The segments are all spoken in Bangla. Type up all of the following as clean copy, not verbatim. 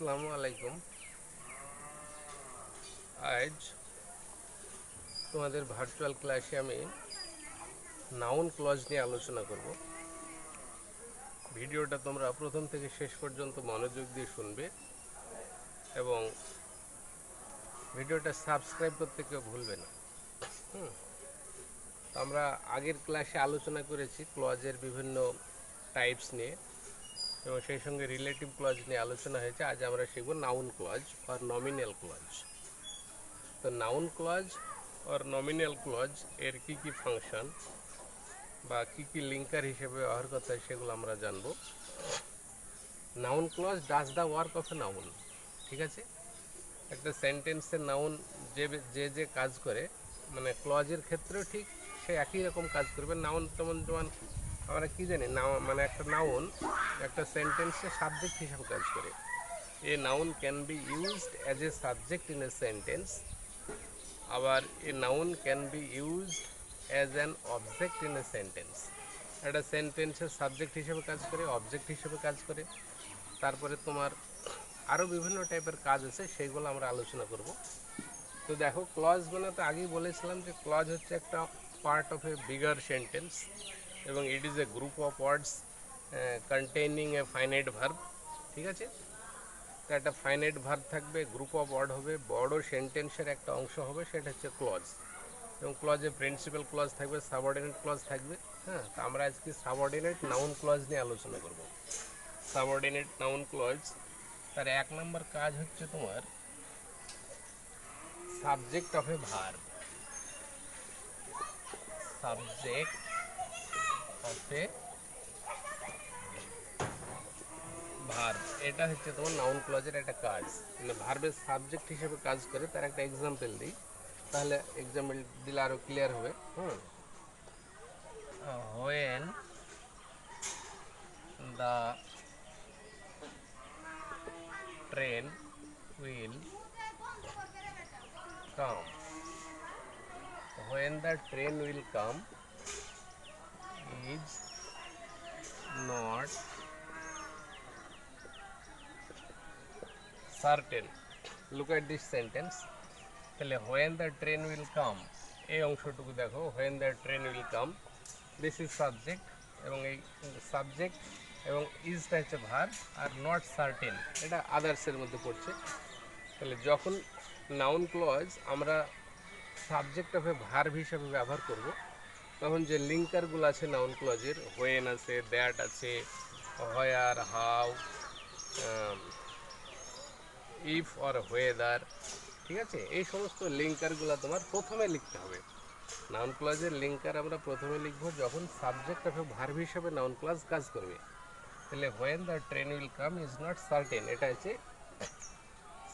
আসসালামু আলাইকুম। আজ তোমাদের ভার্চুয়াল ক্লাসে আমি নাউন ক্লজ নিয়ে আলোচনা করব। ভিডিওটা তোমরা প্রথম থেকে শেষ পর্যন্ত মনোযোগ দিয়ে শুনবে এবং ভিডিওটা সাবস্ক্রাইব করতে কেউ ভুলবে না। আমরা আগের ক্লাসে আলোচনা করেছি ক্লজের বিভিন্ন টাইপস নিয়ে এবং সেই সঙ্গে রিলেটিভ ক্লজ নিয়ে আলোচনা হয়েছে। আজ আমরা শিখব নাউন ক্লজ আর নমিনাল ক্লজ। তো নাউন ক্লজ আর নমিনাল ক্লজ এর কি কি ফাংশন বা কী কী লিঙ্কার হিসেবে ব্যবহার করতে হয় সেগুলো আমরা জানব। Noun clause does the work of a noun. ঠিক আছে, একটা সেন্টেন্সের নাউন যে যে যে কাজ করে, মানে ক্লজের ক্ষেত্রেও ঠিক সে একই রকম কাজ করবে। নাউন যেমন যেমন আমরা কী জানি, মানে একটা নাউন একটা সেন্টেন্সে সাবজেক্ট হিসাবে কাজ করে। A noun can be used as a subject in a sentence, আবার a noun can be used as an object in a sentence. একটা সেন্টেন্সের সাবজেক্ট হিসেবে কাজ করে, অবজেক্ট হিসেবে কাজ করে। তারপরে তোমার আরও বিভিন্ন টাইপের কাজ আছে, সেইগুলো আমরা আলোচনা করব। তো দেখো, ক্লজ মানে তো আগেই বলেছিলাম যে ক্লজ হচ্ছে একটা part of a bigger sentence এবং it is a group of words containing a finite verb. ঠিক আছে, তো একটা ফাইনাইট ভার্ব থাকবে, গ্রুপ অফ ওয়ার্ড হবে, বড় সেন্টেন্সের একটা অংশ হবে, সেটা হচ্ছে ক্লজ। এবং ক্লজে প্রিন্সিপাল ক্লজ থাকবে, সাবঅর্ডিনেট ক্লজ থাকবে। হ্যাঁ, তো আমরা আজকে সাবঅর্ডিনেট নাউন ক্লজ নিয়ে আলোচনা করব। সাবঅর্ডিনেট নাউন ক্লজ, তার এক নম্বর কাজ হচ্ছে তোমার subject of a verb. Subject of a verb, এটা হচ্ছে তোমার নাউন ক্লজের একটা কাজ। মানে ভার্বের সাবজেক্ট হিসেবে কাজ করে। তার একটা এক্সাম্পল দিই, তাহলে এক্সাম্পল দিলে আরও ক্লিয়ার হবে। When the train will come, when the train will come is not certain. Look at this sentence. তাহলে when the train will come, এই অংশটুকু দেখো, when the train will come, this is subject এবং এই সাবজেক্ট এবং ইজটা হচ্ছে ভার্ব, আর নট সার্টেন এটা আদার্সের মধ্যে পড়ছে। তাহলে যখন নাউন ক্লজ আমরা সাবজেক্ট অফ এ ভার্ব হিসাবে ব্যবহার করব, তখন যে লিঙ্কারগুলো আছে নাউন ক্লজের, হোয়েন আছে, দ্যাট আছে, হোয়ার, হাউ, ইফ অর ওয়েদার, ঠিক আছে, এই সমস্ত লিঙ্কারগুলো তোমার প্রথমে লিখতে হবে। নাউন ক্লজের লিঙ্কার আমরা প্রথমে লিখব যখন সাবজেক্ট অফ এ ভার্ব হিসাবে নাউন ক্লজ কাজ করবে। তাহলে when the train will come is not certain, এটা হচ্ছে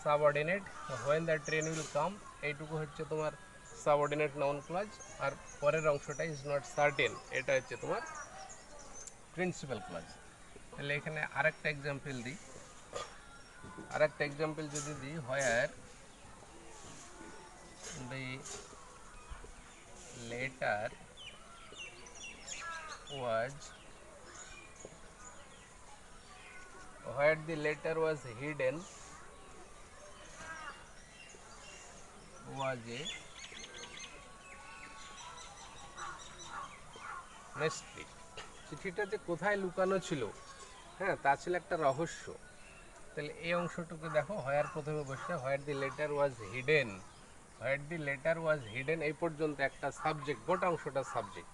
subordinate. When the train will come এইটুকু হচ্ছে তোমার সাবঅর্ডিনেট নাউন ক্লজ, আর পরের অংশটা ইজ নট সার্টেন, এটা হচ্ছে তোমার প্রিন্সিপাল ক্লজ। তাহলে এখানে আরেকটা এক্সাম্পল দিই, আরেকটা এক্সাম্পল যদি দিই, হোয়ার the letter was, where the letter was hidden was a mystery. চিঠিটা যে কোথায় লুকানো ছিল, হ্যাঁ, তা ছিল একটা রহস্য। তাহলে এই অংশটুকু দেখো, হোয়ার প্রথমে বসে, where the letter was hidden, where the letter was hidden এই পর্যন্ত একটা সাবজেক্ট, গোটা অংশটা সাবজেক্ট,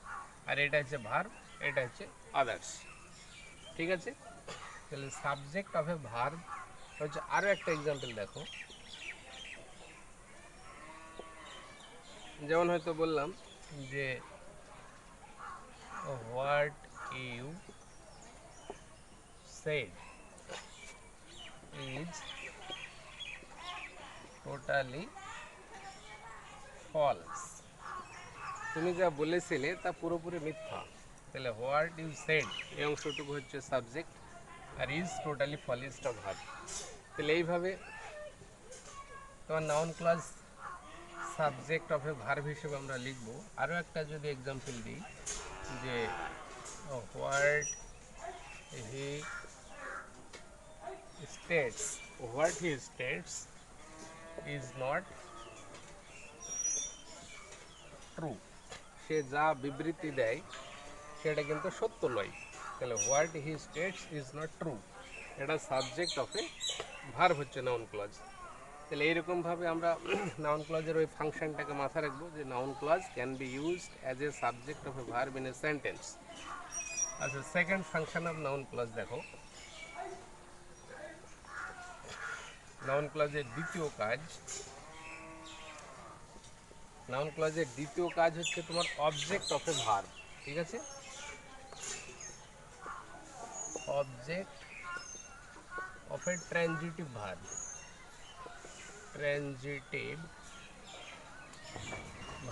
আর এটা হচ্ছে ভার্ব, এটা হচ্ছে আদার্স। ঠিক আছে, তাহলে সাবজেক্ট অফ এ ভার্ব হচ্ছে। আরও একটা এক্সাম্পল দেখো, যেমন হয়তো বললাম যে what you said is totally false, তুমি যা বলেছিলে তা পুরোপুরি মিথ্যা। তাহলে হোয়াট ইউ সেড এই অংশটুকু হচ্ছে সাবজেক্ট, আর ইজ টোটালি ফলিসটা ভার্ব। তাহলে এইভাবে তোমার noun clause subject of a verb হিসেবে আমরা লিখব। আরও একটা যদি এক্সাম্পল দিই, যে what he states what he states is not true. সে যা বিবৃতি দেয় সেটা কিন্তু সত্য নয়। তাহলে what he states is not true, এটা সাবজেক্ট অফ এ ভার্ব হচ্ছে নাউন ক্লজ। তাহলে এইরকমভাবে আমরা নাউন ক্লজের ওই ফাংশনটাকে মাথায় রাখবো যে noun clause can be used as a subject of a verb in a sentence. আচ্ছা, second function of noun clause দেখো। নাউন ক্লজের দ্বিতীয় কাজ, নাউন ক্লজের দ্বিতীয় কাজ হচ্ছে তোমার অবজেক্ট অফ এ ভার্ব। ঠিক আছে, object of a transitive verb. Transitive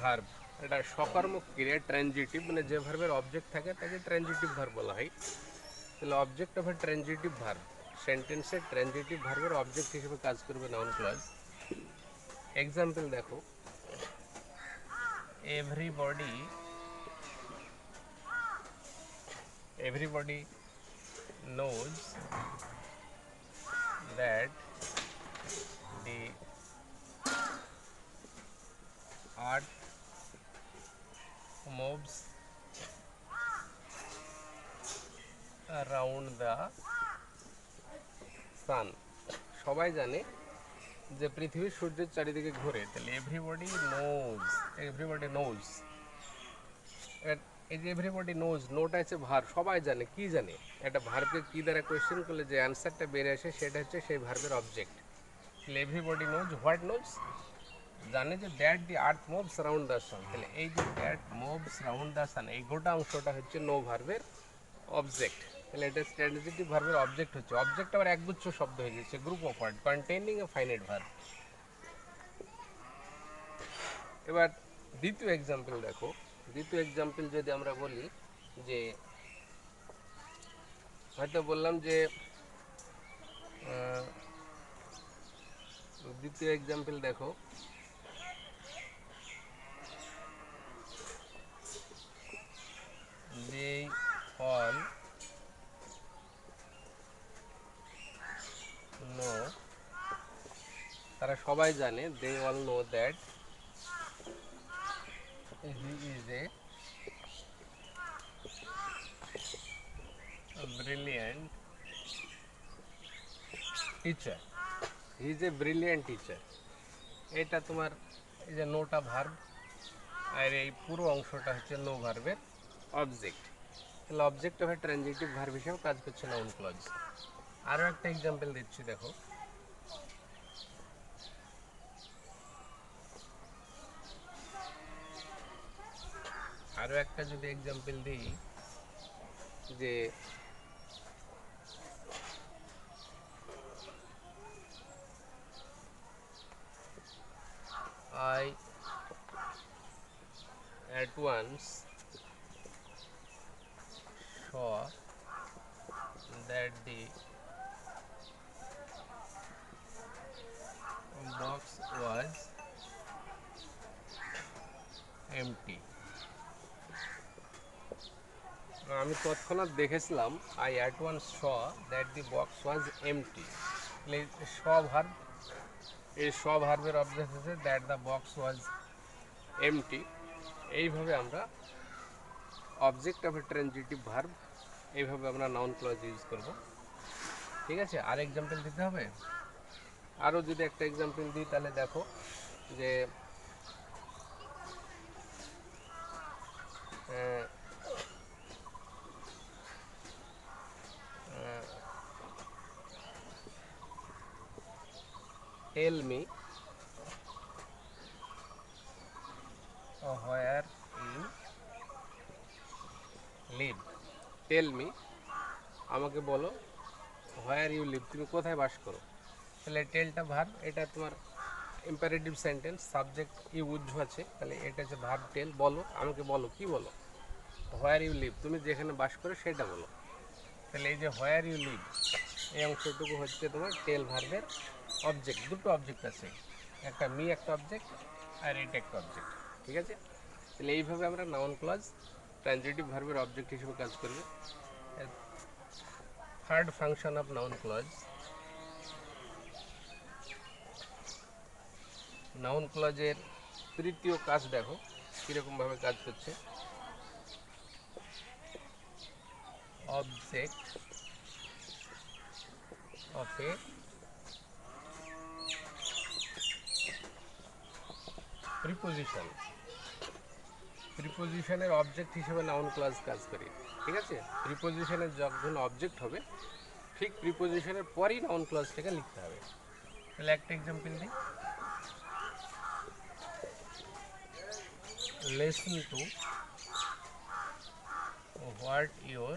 verb এটা সকর্মক ক্রিয়া। ট্রানজিটিভ মানে যে ভার্বের অবজেক্ট থাকে তাকে ট্রানজিটিভ ভার্ব বলা হয়। তাহলে object of a transitive verb, সেন্টেন্সের ট্রানজিটিভ ভার্বের অবজেক্ট হিসেবে কাজ করবে নাউন ক্লজ। এক্সাম্পল দেখো, everybody, everybody knows that the earth moves around the sun। সবাই জানে যে পৃথিবী সূর্যের চারিদিকে ঘোরে। তাহলে এভরিবডি নোজ, এভরিবডি নোজ, এই যে এভরিবডি নোজ, নোটা হচ্ছে ভার্ব, সবাই জানে। কি জানে? একটা ভার্বকে কি দ্বারা কোয়েশ্চেন করলে যে অ্যান্সারটা বেরিয়ে আসে সেটা হচ্ছে সেই ভার্বের অবজেক্ট। তাহলে এভরিবডি নোজ, হোয়াট নোজ, জানে যে that the earth moves round the sun. তাহলে এই যে that moves round the sun, এই গোটা অংশটা হচ্ছে নো ভার্বের অবজেক্ট। তাহলে এটা ট্রানজিটিভ ভার্বের অবজেক্ট হচ্ছে। অবজেক্ট আবার একগুচ্ছ শব্দ হয়ে যাচ্ছে, group of word containing a finite verb. এবার দ্বিতীয় এক্সাম্পল দেখো। দ্বিতীয় এক্সাম্পল যদি আমরা বলি যে, হয়তো বললাম যে দ্বিতীয় এক্সাম্পল দেখো, they all know, তারা সবাই জানে, they all know that he is a brilliant teacher, he is a brilliant teacher। এটা তোমার এই যে নোটা ভার্ব, আর এই পুরো অংশটা হচ্ছে নো ভার্বের অবজেক্ট। তাহলে object of a transitive verb হিসেবে কাজ করছে নাউন ক্লজ। আরও একটা এক্সাম্পল দিচ্ছি দেখো, আরও একটা যদি এক্সাম্পল দিই যে I at once saw that the box was empty। আমি তৎক্ষণাৎ দেখেছিলাম, I at once saw that the box was empty. Saw verb, এই স ভার্বের অবজেক্ট হচ্ছে that the box was empty. এইভাবে আমরা object of a transitive verb এইভাবে আমরা নাউন ক্লজ ইউজ করব। ঠিক আছে, আর এক্সাম্পল দিতে হবে। আরও যদি একটা এক্সাম্পল দিই তাহলে দেখো যে tell me where you live. Tell me, আমাকে বলো, হোয়ার ইউ লিভ, তুমি কোথায় বাস করো। তাহলে টেলটা ভার্ব, এটা তোমার ইম্পারেটিভ সেন্টেন্স, সাবজেক্ট ইউ উজ্জ্ব আছে। তাহলে এটা হচ্ছে ভার্ব টেল, বলো, আমাকে বলো, কি বলো। হোয়ার ইউ লিভ, তুমি যেখানে বাস করো সেটা বলো। তাহলে এই যে হোয়ার ইউ লিভ, এই অংশটুকু হচ্ছে তোমার টেল ভার্বের অবজেক্ট। দুটো অবজেক্ট আছে, একটা মি একটা অবজেক্ট, আর এটা একটা অবজেক্ট। ঠিক আছে, তাহলে এইভাবে আমরা নাউন ক্লজ ট্রানজিটিভ ভার্বের অবজেক্ট হিসেবে কাজ করবে। Third function of noun clause, noun ক্লজের তৃতীয় কাজ দেখো কীরকমভাবে কাজ করছে। অবজেক্ট অফ এ প্রিপোজিশন, প্রিপোজিশনের অবজেক্ট হিসেবে নাউন ক্লজ কাজ করে। ঠিক আছে, প্রিপোজিশনের যখন অবজেক্ট হবে ঠিক প্রিপোজিশনের পরই নাউন ক্লজটাকে লিখতে হবে। তাহলে একটা এক্সাম্পল দিই, listen to what your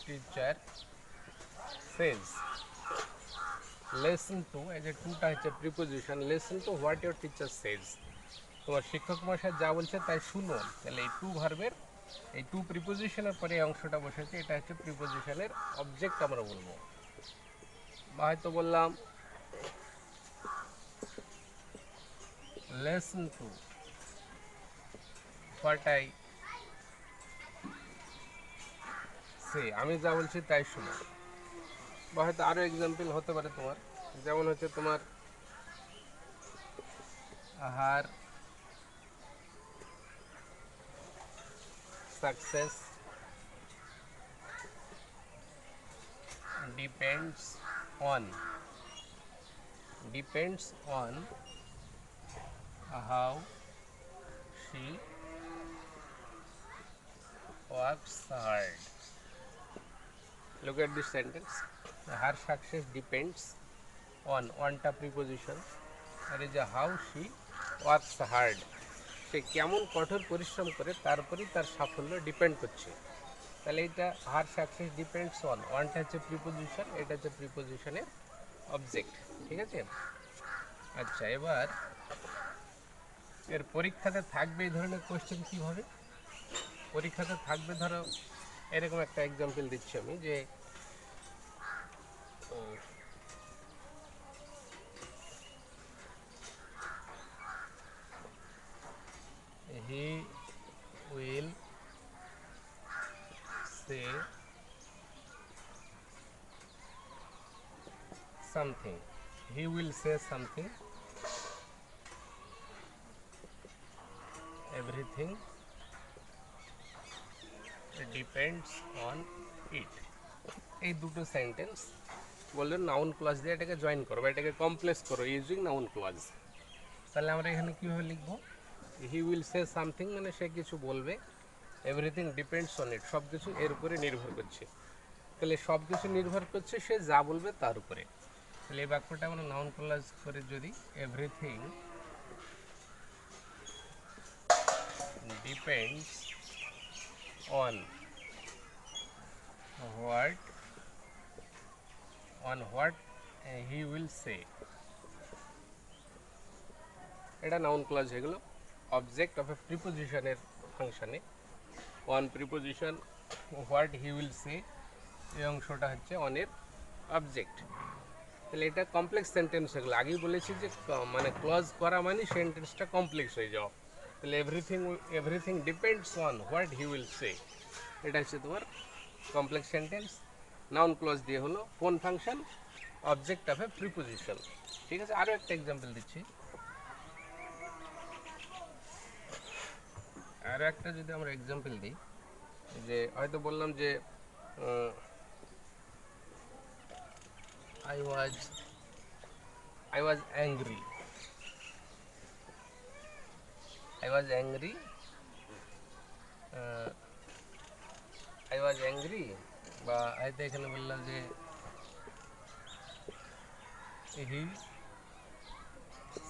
teacher says। listen to এই যে টুটা হচ্ছে preposition, listen to what your teacher says, তোমার শিক্ষক মশাই যা বলছে তাই শুনো। তাহলে এই টু ভার্বের এই টু প্রিপোজিশনের পরে এই অংশটা বসেছে, এটা হচ্ছে প্রিপোজিশনের অবজেক্ট আমরা বলবো। বা হয়তো বললাম listen to what I say, আমি যা বলছি তাই শুনো। বা হয়তো আরও এক্সাম্পল হতে পারে তোমার, যেমন হচ্ছে তোমার her success depends on how she works hard। Look at this sentence, her success depends on টা প্রিপোজিশন, আর এই যে হাউ শি ওয়ার্কস হার্ড, সে কেমন কঠোর পরিশ্রম করে তার উপরই তার সাফল্য ডিপেন্ড করছে। তাহলে এটা হার সাকসেস ডিপেন্ডস অনটা হচ্ছে প্রিপোজিশন, এটা হচ্ছে প্রিপোজিশনের অবজেক্ট। ঠিক আছে, আচ্ছা এবার এর পরীক্ষাতে থাকবে এই ধরনের কোয়েশ্চেন কীভাবে? পরীক্ষাতে থাকবে ধরো এরকম একটা এক্সাম্পল দিচ্ছি আমি, যে হি will say something, he will say something, everything depends on it। এই দুটো সেন্টেন্স বললেন নাউন ক্লজ দিয়ে এটাকে জয়েন করো বা এটাকে কমপ্লেক্স করো ইউজিং নাউন ক্লজ। তাহলে আমরা এখানে কীভাবে লিখবো? হি উইল সে সামথিং মানে সে কিছু বলবে, এভরিথিং ডিপেন্ডস অন ইট সব কিছু এর উপরে নির্ভর করছে। তাহলে সব কিছু নির্ভর করছে সে যা বলবে তার উপরে। তাহলে এই বাক্যটা আমরা নাউন ক্লজ করে যদি everything depends on what he will say, এটা নাউন ক্লজ হয়ে গেল অবজেক্ট অফ এ প্রিপোজিশনের ফাংশানে। On preposition, what he will say এই অংশটা হচ্ছে অনের অবজেক্ট। তাহলে এটা কমপ্লেক্স সেন্টেন্স হয়ে গেলো। আগেই বলেছি যে মানে ক্লজ করা মানে সেন্টেন্সটা কমপ্লেক্স হয়ে যাওয়া। তাহলে everything depends on what he will say, এটা হচ্ছে তোমার কমপ্লেক্স সেন্টেন্স। নাউন ক্লজ দিয়ে হলো কোন function? Object of a preposition. ঠিক আছে, আরও একটা এক্সাম্পল দিচ্ছি। আরও একটা যদি আমরা এক্সাম্পল দিই, যে হয়তো বললাম যে I was angry, I was angry বা হয়তো এখানে বললাম যে he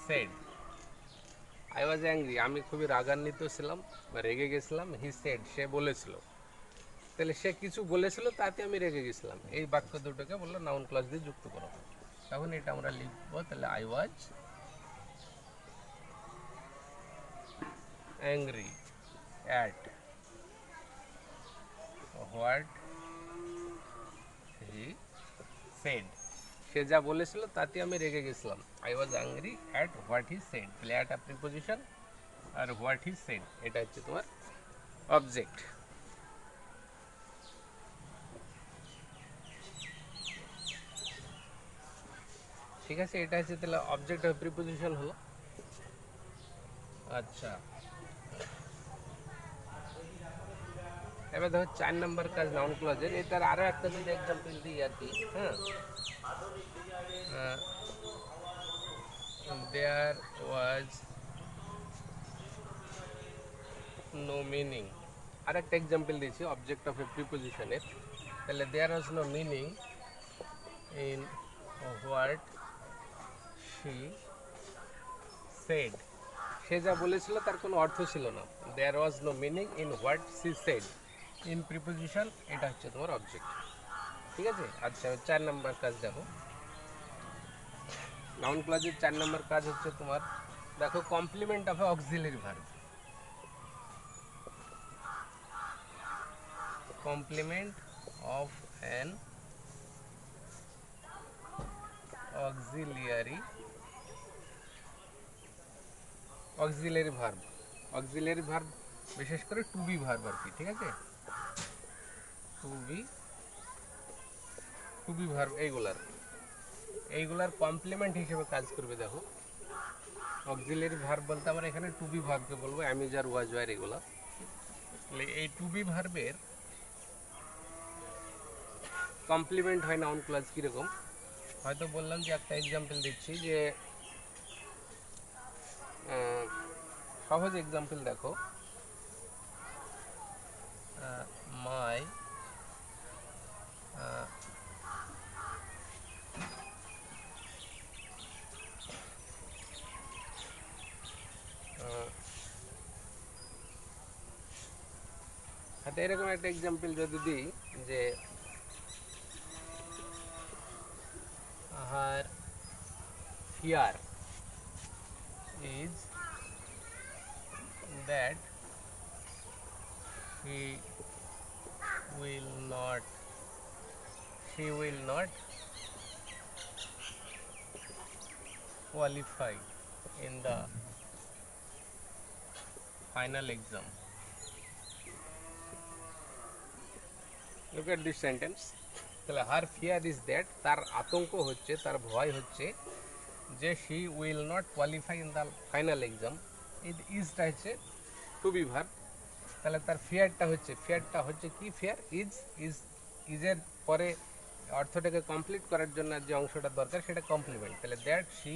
said I was angry, আমি খুবই রাগান্বিত ছিলাম বা রেগে গেছিলাম। he said সে বলেছিল, তাহলে সে কিছু বলেছিল তাতে আমি রেগে গেছিলাম। এই বাক্য দুটোকে বললো নাউন ক্লজ দিয়ে যুক্ত করো, তখন এটা আমরা লিখবো। তাহলে I was angry at what he said, সে যা বলেছিল তাতে আমি রেগে গেছিলাম। I was angry at what he said, তাহলে at a preposition R what he said এটা হচ্ছে তোমার অবজেক্ট। ঠিক আছে, এটা হচ্ছে তাহলে অবজেক্ট অফ প্রিপোজিশন হলো। আচ্ছা, এবার দেখো 4 নম্বর কাজ নাউন ক্লজের। এটার আরও একটা যদি এক্সাম্পল দিই আর কি। হ্যাঁ, দেয়ার ওয়াজ নো মিনিং। আর একটা এক্সাম্পল দিয়েছি অবজেক্ট অফ এ প্রিপোজিশনের। তাহলে there was no meaning in what she said. সে যা বলেছিল তার কোনো অর্থ ছিল না। There was no meaning in what she said. In preposition, এটা হচ্ছে তোমার অবজেক্ট। ঠিক আছে। আচ্ছা, 4 নম্বর কাজ দেখো। নাউন ক্লজের 4 নম্বর কাজ হচ্ছে তোমার, দেখো, complement of a auxiliary verb. Complement of an auxiliary verb. Auxiliary verb বিশেষ করে টু বি ভার্ব আর কি। ঠিক আছে, টু বি ভার্ব এইগুলার কমপ্লিমেন্ট হিসেবে কাজ করবে। দেখো, অক্সিলিয়ারি ভার্ব বলতে আমরা এখানে টু বি ভার্বকে বলবো, অ্যামিজ আর ওয়াজ ওয়ার এগুলো। তাহলে এই টু বি ভার্বের কমপ্লিমেন্ট হয় নাউন ক্লজ কীরকম, হয়তো বললাম যে একটা এক্সাম্পল দিচ্ছি, যে সহজ এক্সাম্পল দেখো, মাই হাতে এরকম একটা এক্সাম্পল যদি দিই, যে her fear is that he will not qualify in the final exam. Look at this sentence. তাহলে হার ফিয়ার ইজ দ্যাট, তার আতঙ্ক হচ্ছে, তার ভয় হচ্ছে যে she will not qualify in the final exam. ইজটা হচ্ছে টু বি ভার্ব। তাহলে তার ফিয়ারটা হচ্ছে কি, ফিয়ার ইজের পরে অর্থটাকে কমপ্লিট করার জন্য যে অংশটা দরকার সেটা কমপ্লিমেন্ট। তাহলে that she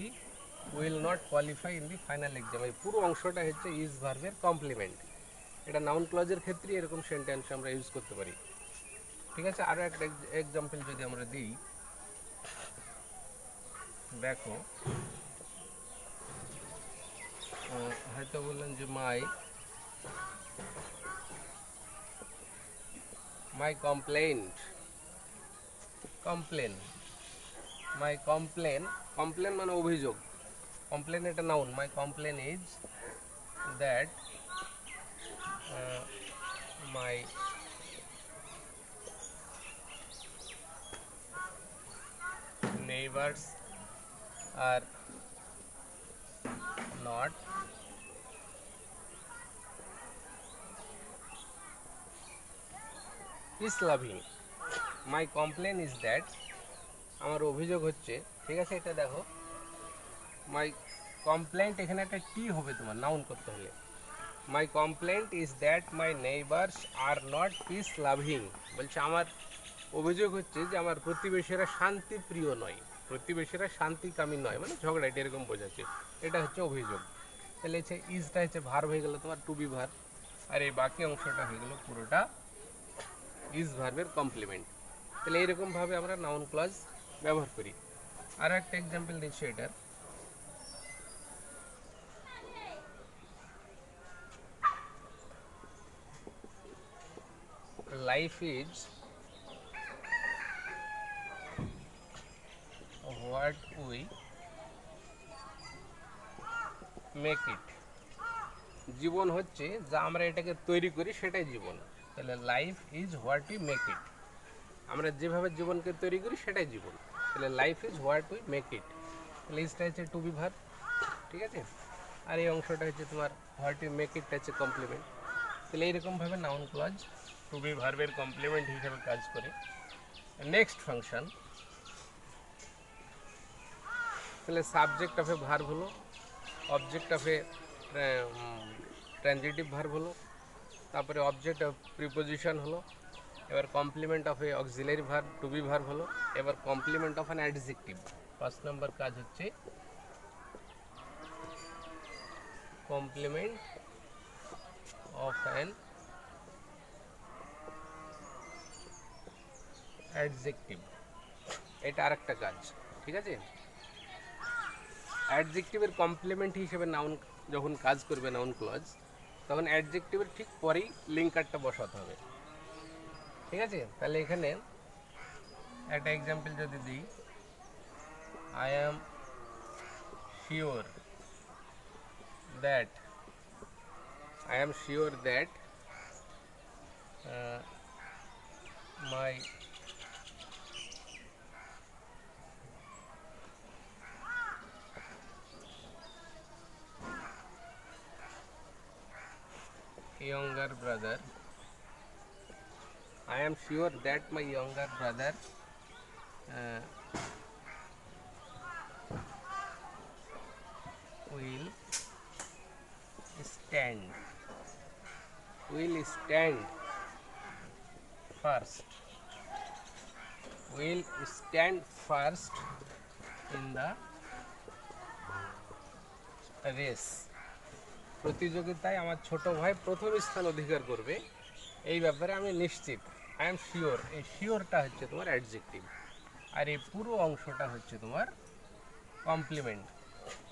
will not qualify in the final exam, এই পুরো অংশটা হচ্ছে ইজ ভার্বের কমপ্লিমেন্ট। এটা নাউন ক্লজের ক্ষেত্রে এরকম সেন্টেন্স আমরা ইউজ করতে পারি। ঠিক আছে, আরও একটা এক্সাম্পল যদি আমরা দিই, দেখো, হয়তো বললেন যে মাই কমপ্লেন মানে অভিযোগ। কমপ্লেন এটা noun. My complain is that my neighbors are not peace loving. My complaint is that, আমার অভিযোগ হচ্ছে। ঠিক আছে, এটা দেখো, মাই কমপ্লেন্ট, এখানে একটা টি হবে তোমার নাউন করতে হলে। My complaint is that my neighbours are not peace loving. বলছে আমার অভিযোগ হচ্ছে যে আমার প্রতিবেশীরা শান্তি প্রিয় নয়, প্রতিবেশীরা শান্তিকামী নয়, মানে ঝগড়াটা এরকম বোঝাচ্ছে। এটা হচ্ছে অভিযোগ। তাহলে হচ্ছে ইজটা হচ্ছে ভার্ব হয়ে গেল তোমার টু বি ভার্ব, আর এই বাকি অংশটা হয়ে গেল পুরোটা ইজ ভার্বের কমপ্লিমেন্ট। তাহলে এইরকমভাবে আমরা নাউন ক্লজ ব্যবহার করি। আরও একটা এক্সাম্পল দিচ্ছি এটার। Life is what we make it. জীবন হচ্ছে যা আমরা এটাকে তৈরি করি, সেটাই জীবন। তাহলে life is what we make it, আমরা যেভাবে জীবনকে তৈরি করি সেটাই জীবন। তাহলে life is what we make it. তাহলে ইজটা হচ্ছে টু বি ভার্ব। ঠিক আছে, আর এই অংশটা হচ্ছে তোমার হোয়াট উই মেক ইটটা হচ্ছে কমপ্লিমেন্ট। তাহলে এইরকমভাবে নাউন ক্লজ টু বি ভার্বের কমপ্লিমেন্ট হিসেবে কাজ করে। নেক্সট ফাংশন, তাহলে সাবজেক্ট অফ এ ভার্ব হলো, object of a transitive verb হলো, তারপরে অবজেক্ট অফ প্রিপোজিশন হলো, এবার complement of a auxiliary verb to be verb হলো, এবার complement of an adjective. 5 number কাজ হচ্ছে কমপ্লিমেন্ট অফ অ্যান অ্যাডজেক্টিভ, এটা আরেকটা কাজ। ঠিক আছে, অ্যাডজেক্টিভের কমপ্লিমেন্ট হিসেবে নাউন যখন কাজ করবে নাউন ক্লজ, তখন অ্যাডজেক্টিভের ঠিক পরেই লিঙ্কারটা বসাতে হবে। ঠিক আছে, তাহলে এখানে একটা এক্সাম্পল যদি দিই, I am sure that, I am sure that my younger brother, I am sure that my younger brother will stand first, will stand first in the race, প্রতিযোগিতায় আমার ছোট ভাই প্রথম স্থান অধিকার করবে, এই ব্যাপারে আমি নিশ্চিত। আই এম শিওর, এই শিওরটা হচ্ছে তোমার অ্যাডজেক্টিভ, আর এই পুরো অংশটা হচ্ছে তোমার কমপ্লিমেন্ট।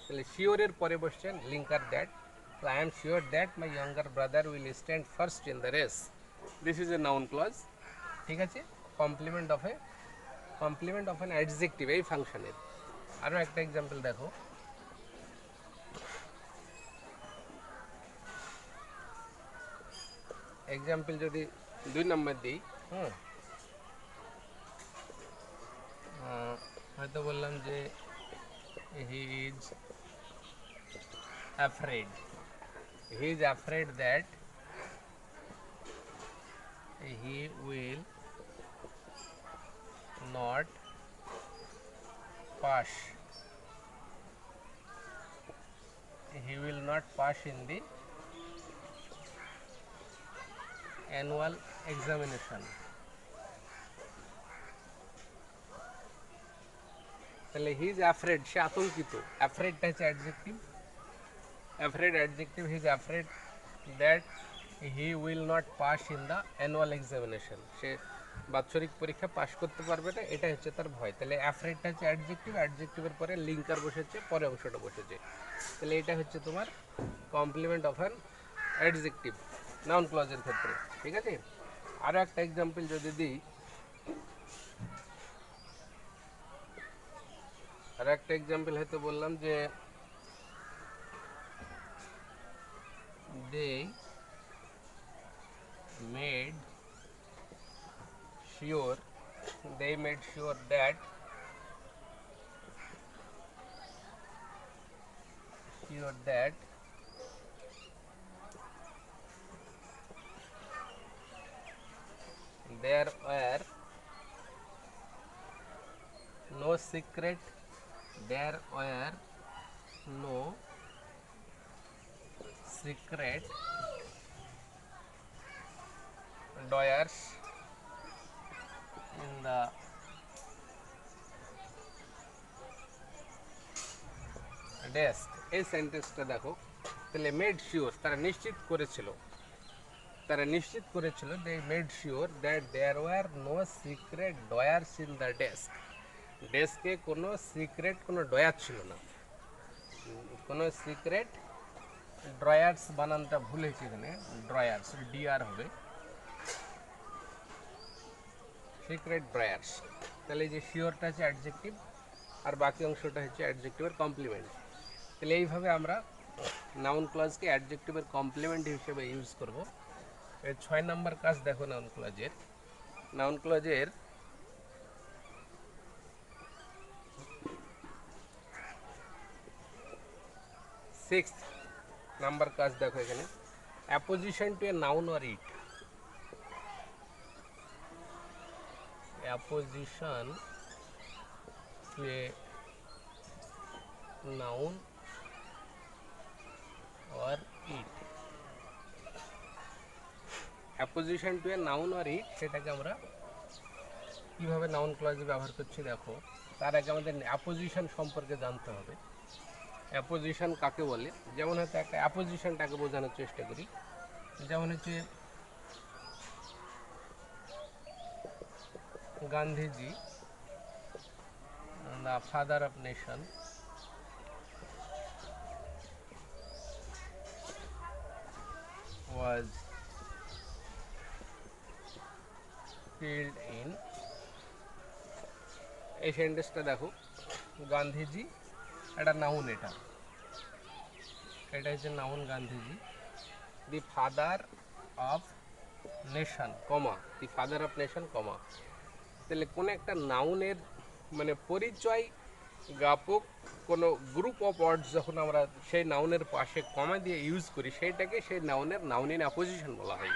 তাহলে শিওরের পরে বসছেন linker that, I am sure that my younger brother will stand first in the race, this is a noun clause. ঠিক আছে, কমপ্লিমেন্ট অফ অ্যান অ্যাডজেক্টিভ এই ফাংশনের। আরও একটা এক্সাম্পল দেখো, এক্সাম্পল যদি 2 নম্বর দিই, হয়তো বললাম যে হি is afraid that he will not pass in the annual examination। তাহলে হি ইজ অ্যাফ্রেড, সে আতঙ্কিত, অ্যাফ্রেডটা হচ্ছে adjective, he is afraid that he will not pass in the annual examination, সে বাৎসরিক পরীক্ষা পাশ করতে পারবে না, এটা হচ্ছে তার ভয়। তাহলে অ্যাফ্রেডটা হচ্ছে অ্যাডজেক্টিভের পরে লিঙ্কার বসেছে, পরে অংশটা বসেছে, তাহলে এটা হচ্ছে তোমার complement of an adjective noun ক্লজের ক্ষেত্রে। ঠিক আছে, আরও একটা এক্সাম্পল যদি দিই, হয়তো বললাম যে they made sure that there were no secret doors in the desk। এই সেন্টেন্সটা দেখো, তাহলে মেড শিওর, তারা নিশ্চিত করেছিল they made sure that there were no secret doors in the desk, ডেস্কে কোনো সিক্রেট কোনো ডয়ার ছিল না, কোনো সিক্রেট ড্রয়ার্স বানানটা ভুল হয়েছে এখানে, ড্রয়ার্স ডিআর হবে, সিক্রেট ড্রয়ার্স। তাহলে এই যে শিওরটা হচ্ছে অ্যাডজেক্টিভ, আর বাকি অংশটা হচ্ছে অ্যাডজেক্টিভের কমপ্লিমেন্ট। তাহলে এইভাবে আমরা নাউন ক্লজকে অ্যাডজেক্টিভের কমপ্লিমেন্ট হিসেবে ইউজ করব। এর 6 নম্বর কাজ দেখো নাউন ক্লজের 6th নাম্বার কাজ দেখো এখানে, apposition to a noun or it, apposition to a noun or it, apposition to a noun or it, সেটাকে আমরা কীভাবে নাউন ক্লজে ব্যবহার করছি দেখো। তার আগে আমাদের অ্যাপোজিশন সম্পর্কে জানতে হবে। অ্যাপোজিশন কাকে বলে, যেমন হয়তো একটা অ্যাপোজিশনটাকে বোঝানোর চেষ্টা করি। যেমন হচ্ছে Gandhiji, the father of nation, was killed in, এই সেন্টেন্সটা দেখো, গান্ধীজি একটা নাউন, এটা হচ্ছে noun Gandhiji, the father of nation comma, the father of nation comma. তাহলে কোনো একটা নাউনের মানে পরিচয় জ্ঞাপক কোনো গ্রুপ অফ ওয়ার্ডস যখন আমরা সেই নাউনের পাশে কমা দিয়ে ইউজ করি, সেইটাকে সেই নাউনের নাউনিন অ্যাপোজিশন বলা হয়।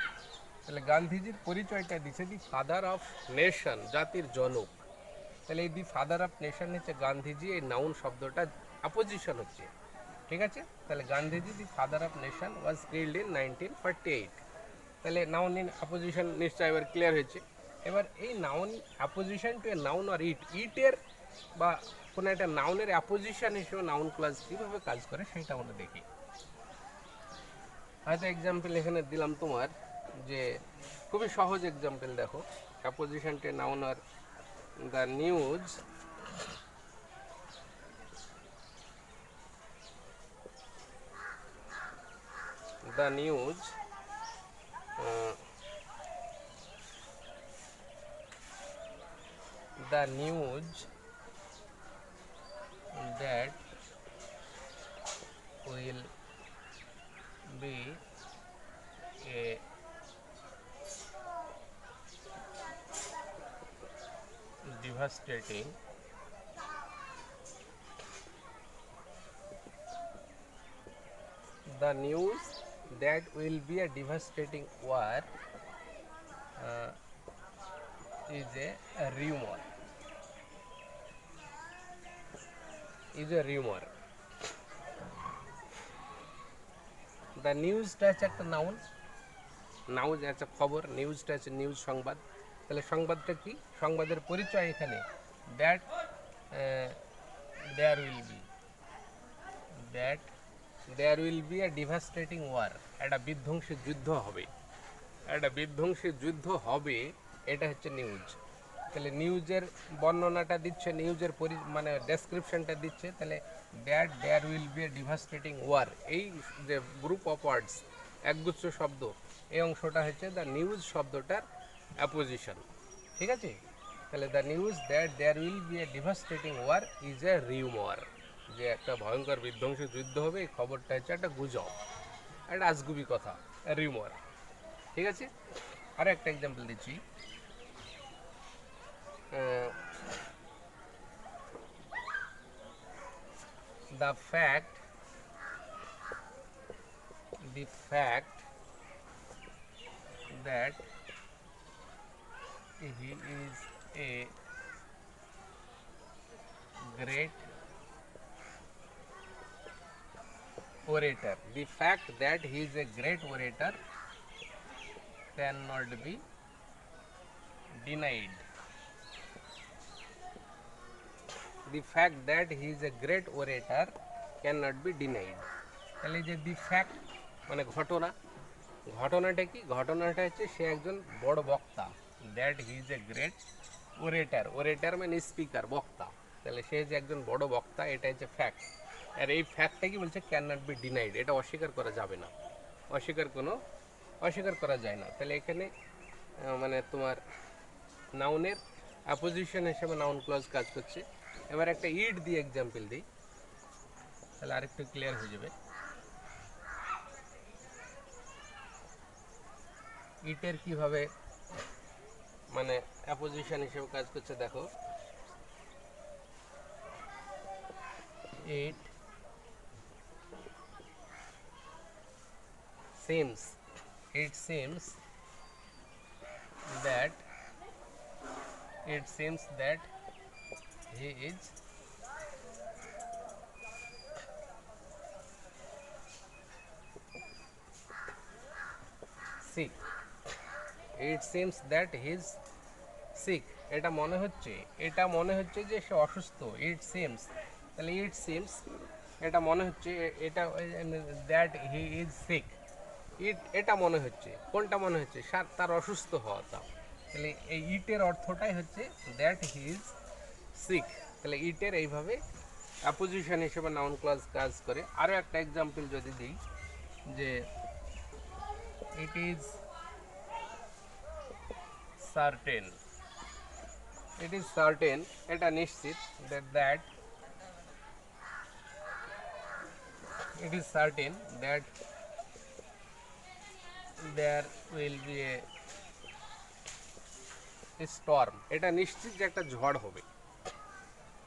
তাহলে গান্ধীজির পরিচয়টা দিচ্ছে দি ফাদার অফ নেশন, জাতির জনক। তাহলে এই দি ফাদার অফ নেশন হচ্ছে গান্ধীজি, এই নাউন শব্দটা অ্যাপোজিশন হচ্ছে, ঠিক আছে। তাহলে Gandhiji the father of nation was killed in 1948। তাহলে নাউন ইন অ্যাপোজিশন নিশ্চয় এবার ক্লিয়ার হয়েছে। এবার এই noun apposition to a noun আর ইটের বা কোনো একটা নাউনের অ্যাপোজিশন হিসেবে নাউন ক্লজ কীভাবে কাজ করে সেটা আমরা দেখি। হয়তো এক্সাম্পল এখানে দিলাম তোমার, যে খুবই সহজ এক্সাম্পল দেখো, অ্যাপোজিশন টু এ নাউন আর the news, the news the news that will be a devastating the news that will be a devastating war is a rumor, is a rumor. The নিউজটা হচ্ছে একটা নাউন, নাউজ একটা খবর, নিউজটা হচ্ছে নিউজ সংবাদ। তাহলে সংবাদটা কি, সংবাদের পরিচয় এখানে that there will be, that there will be a devastating war, একটা বিধ্বংসী যুদ্ধ হবে, একটা বিধ্বংসী যুদ্ধ হবে, এটা হচ্ছে নিউজ। তাহলে নিউজের বর্ণনাটা দিচ্ছে, নিউজের মানে ডেসক্রিপশনটা দিচ্ছে। তাহলে that there will be a devastating war, এই যে গ্রুপ অফ ওয়ার্ডস, একগুচ্ছ শব্দ, এই অংশটা হচ্ছে দ্য নিউজ শব্দটার অ্যাপোজিশন, ঠিক আছে। তাহলে the news that there will be a devastating war is a rumour, যে একটা ভয়ঙ্কর বিধ্বংসী যুদ্ধ হবে, এই খবরটা হচ্ছে একটা গুজব, একটা আজগুবি কথা, রিউমার, ঠিক আছে। আর একটা এক্সাম্পল দিচ্ছি, the fact that he is a great orator, the fact that he is a great orator cannot be denied, the fact that he is a great orator cannot be denied। তাহলে যে দি ফ্যাক্ট মানে ঘটনা, ঘটনাটা কি, ঘটনাটা হচ্ছে সে একজন বড় বক্তা, that he is a great orator, orator মানে স্পিকার, বক্তা। তাহলে সে যে একজন বড় বক্তা, এটা হচ্ছে ফ্যাক্ট। আর এই ফ্যাক্টটা কি বলছে, ক্যান নট বি ডিনাইড, এটা অস্বীকার করা যাবে না, অস্বীকার করা যায় না। তাহলে এখানে মানে তোমার নাউনের অ্যাপোজিশন হিসেবে নাউন ক্লজ কাজ করছে। এবার একটা ইট দিয়ে এক্সাম্পল দিই, তাহলে আরেকটু ক্লিয়ার হয়ে যাবে। ইটের কিভাবে মানে অ্যাপোজিশন হিসেবে কাজ করছে দেখো, ইট seems that he is sick. It seems that he is sick. এটা মনে হচ্ছে যে সে অসুস্থ। It seems, তাহলে it seems এটা মনে হচ্ছে, এটা দ্যাট হি ইজ সিক। এটা মনে হচ্ছে, কোনটা মনে হচ্ছে? তার অসুস্থ হওয়াটা। তাহলে এই ইটের অর্থটাই হচ্ছে দ্যাট হি ইজ সিক। তাহলে ইটের এইভাবে অ্যাপোজিশন হিসেবে নাউন ক্লজ কাজ করে। আরও একটা এক্সাম্পল যদি দিই, যে it is certain. It is certain এটা নিশ্চিত, that it is certain that there will be a storm. এটা নিশ্চিত যে একটা ঝড় হবে।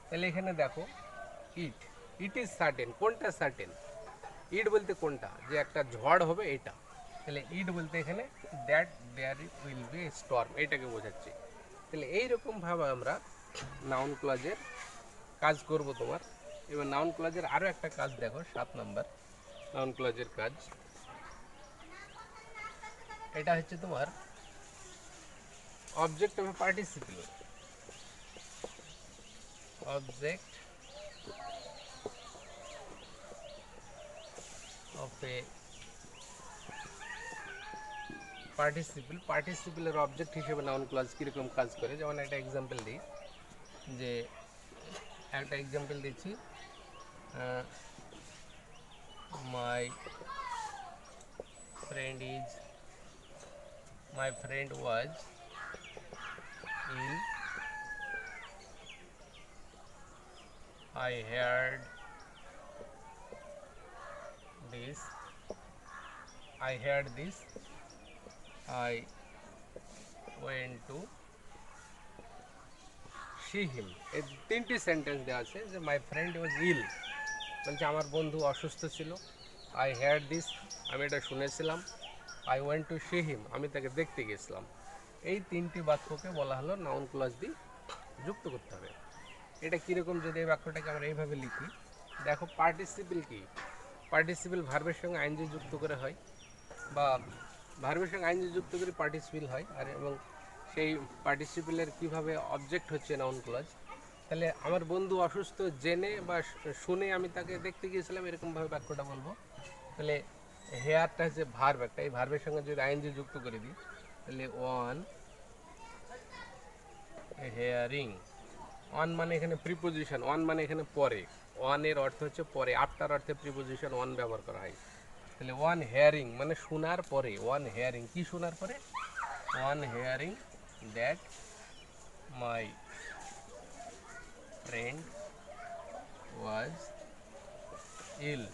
তাহলে এখানে দেখো ইট ইজ সার্টেন, কোনটা সার্টেন? ইট বলতে কোনটা, যে একটা ঝড় হবে এটা। তাহলে ইট বলতে এখানে that there will be a storm, এটাকে বোঝাচ্ছে। তাহলে এইরকমভাবে আমরা নাউন ক্লজের কাজ করব তোমার। এবার নাউন ক্লজের আরও একটা কাজ দেখো, 7 নম্বর নাউন ক্লজের কাজ। এটা হচ্ছে তোমার object of a participle. Object of a participle. পার্টিসিপলের অবজেক্ট হিসেবে নাউন ক্লজ কীরকম কাজ করে, যেমন একটা এক্সাম্পল দিই, যে একটা এক্সাম্পল দিচ্ছি, my friend was ill. I heard this. I went to see him. এই তিনটি সেন্টেন্স দেওয়া আছে, যে মাই ফ্রেন্ড ওয়াজ ইল বলছে আমার বন্ধু অসুস্থ ছিল। আই হেয়ার্ড দিস, আমি এটা শুনেছিলাম। আই ওয়েন্ট টু সি হিম, আমি তাকে দেখতে গেছিলাম। এই তিনটি বাক্যকে বলা হলো নাউন ক্লজ দিয়ে যুক্ত করতে হবে। এটা কীরকম, যদি এই বাক্যটাকে আমরা এইভাবে লিখি, দেখো পার্টিসিপল কি, পার্টিসিপল ভার্বের সঙ্গে আইনজি যুক্ত করে হয়, বা ভার্বের সঙ্গে আইনজি যুক্ত করে পার্টিসিপল হয়। আর এবং সেই পার্টিসিপলের কীভাবে অবজেক্ট হচ্ছে নাউন ক্লজ। তাহলে আমার বন্ধু অসুস্থ জেনে বা শুনে আমি তাকে দেখতে গিয়েছিলাম, এরকমভাবে বাক্যটা বলবো। তাহলে হেয়ারটা হচ্ছে ভার্ব একটা, এই ভার্বের সঙ্গে যদি আইনজি যুক্ত করে দিই, তাহলে ওয়ান হেয়ারিং। ওয়ান মানে এখানে প্রিপোজিশন, ওয়ান মানে এখানে পরে, ওয়ানের অর্থ হচ্ছে পরে, আফটার অর্থে প্রিপোজিশন ওয়ান ব্যবহার করা হয়। তাহলে ওয়ান হেয়ারিং মানে শোনার পরে, ওয়ান হেয়ারিং কি শোনার পরে? One hearing that my friend was ill,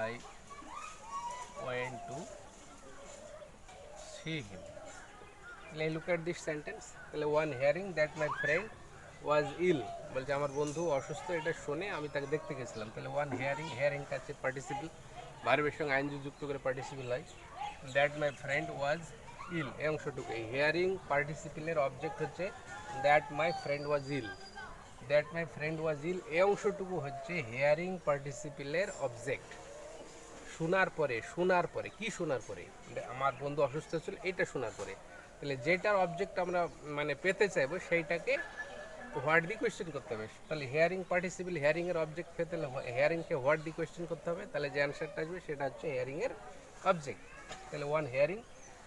I went to see him. Look at this sentence. One hearing that my friend was ill, বলছে আমার বন্ধু অসুস্থ, এটা শুনে আমি তাকে দেখতে গেছিলাম। তাহলে ওয়ান হেয়ারিং, হেয়ারিংটা হচ্ছে পার্টিসিপল, ভার্বের সঙ্গে আইনজি যুক্ত করে পার্টিসিপল হয়। That my friend was ill, এই অংশটুকু, এই হেয়ারিং পার্টিসিপলের অবজেক্ট হচ্ছে that my friend was ill. That my friend was ill এই অংশটুকু হচ্ছে হেয়ারিং পার্টিসিপলের অবজেক্ট। শোনার পরে কি শোনার পরে? আমার বন্ধু অসুস্থ ছিল, এটা শোনার পরে। তাহলে যেটার অবজেক্ট আমরা মানে পেতে চাইবো সেইটাকে হোয়াট দিয়ে কোয়েশ্চেন করতে হবে। তাহলে হেয়ারিং পার্টিসিপল হেয়ারিংয়ের অবজেক্ট পেতে হলে হেয়ারিংকে হোয়াট দিয়ে কোয়েশ্চেন করতে হবে, তাহলে যে অ্যান্সারটা আসবে সেটা হচ্ছে হেয়ারিংয়ের অবজেক্ট। তাহলে on hearing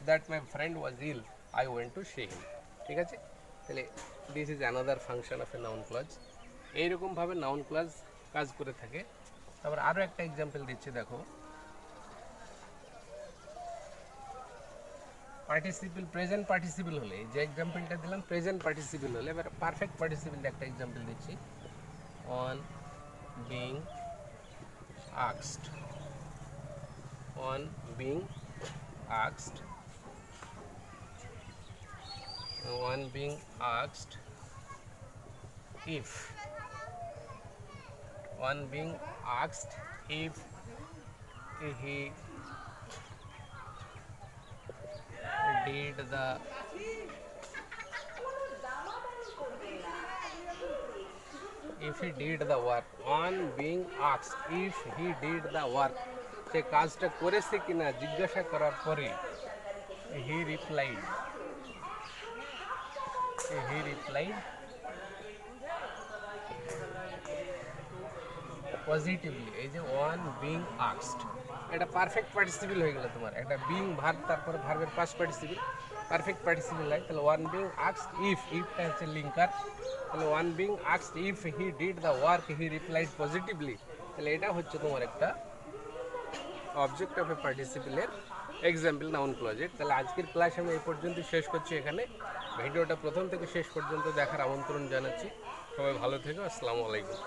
that my friend was ill, I went to see him. ঠিক আছে? তাহলে this is another function of a noun clause. এইরকমভাবে নাউন ক্লজ কাজ করে থাকে। তারপর আরও একটা এক্সাম্পল দিচ্ছি, দেখো পার্টিসিপল প্রেজেন্ট পার্টিসিপল হলে, যে এক্সাম্পলটা দিলাম প্রেজেন্ট পার্টিসিপল হলে, এবার পারফেক্ট পার্টিসিপল একটা এক্সাম্পল দিচ্ছি। On being asked, on being asked, on being asked if, on being asked if he did the work, on being asked if he did the work, সে কাজটা করেছে কিনা জিজ্ঞাসা করার পরে he replied, he replied positively. এই যে ওয়ান বিং আক্সড, এটা পারফেক্ট পার্টিসিপল হয়ে গেল তোমার, একটা বিং ভার্ব তারপরে ভার্বের পাস্ট পার্টিসিপল পারফেক্ট পার্টিসিপল হয়। তাহলে ওয়ান বিং আক্সড ইফ, ইফটা হচ্ছে লিঙ্কার, তাহলে ওয়ান বিং আক্সড if he did the work he replied positively, তাহলে এটা হচ্ছে তোমার একটা অবজেক্ট অফ এ পার্টিসিপলের এক্সাম্পল নাউন ক্লজের। তাহলে আজকের ক্লাস আমি এই পর্যন্ত শেষ করছি এখানে। ভিডিওটা প্রথম থেকে শেষ পর্যন্ত দেখার আমন্ত্রণ জানাচ্ছি। সবাই ভালো থেকো, আসসালামু আলাইকুম।